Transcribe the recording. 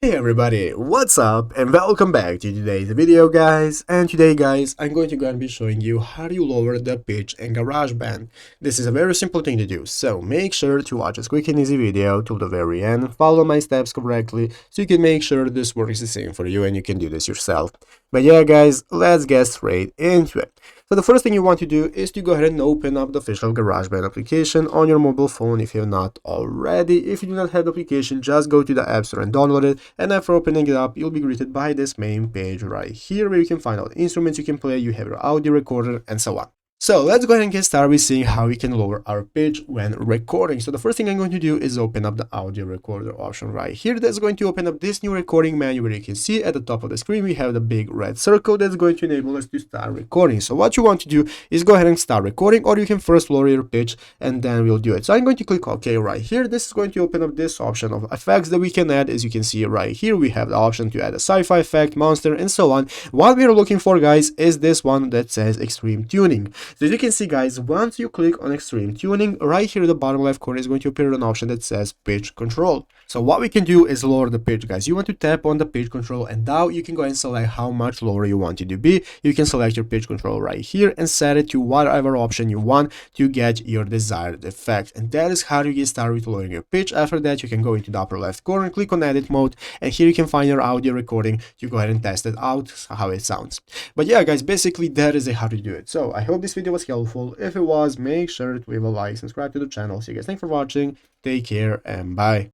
Hey everybody, what's up and welcome back to today's video guys. And today guys, I'm going to be showing you how do you lower the pitch in GarageBand. This is a very simple thing to do, so make sure to watch this quick and easy video till the very end, follow my steps correctly so you can make sure this works the same for you and you can do this yourself. But yeah guys, let's get straight into it. So the first thing you want to do is to go ahead and open up the official GarageBand application on your mobile phone if you have not already. If you do not have the application, just go to the App Store and download it. And after opening it up, you'll be greeted by this main page right here where you can find all the instruments you can play, you have your audio recorder, and so on. So let's go ahead and get started with seeing how we can lower our pitch when recording. So the first thing I'm going to do is open up the audio recorder option right here. That's going to open up this new recording menu where you can see at the top of the screen we have the big red circle that's going to enable us to start recording. So what you want to do is go ahead and start recording, or you can first lower your pitch and then we'll do it. So I'm going to click OK right here. This is going to open up this option of effects that we can add. As you can see right here, we have the option to add a sci-fi effect, monster, and so on. What we're looking for guys is this one that says extreme tuning. So as you can see guys, once you click on extreme tuning, right here in the bottom left corner is going to appear an option that says pitch control. So what we can do is lower the pitch guys. You want to tap on the pitch control and now you can go and select how much lower you want it to be. You can select your pitch control right here and set it to whatever option you want to get your desired effect. And that is how you get started with lowering your pitch. After that, you can go into the upper left corner, click on edit mode, and here you can find your audio recording to go ahead and test it out, how it sounds. But yeah guys, basically that is how to do it. So I hope this video was helpful. If it was, make sure to leave a like, subscribe to the channel. See you guys, thanks for watching, take care, and bye.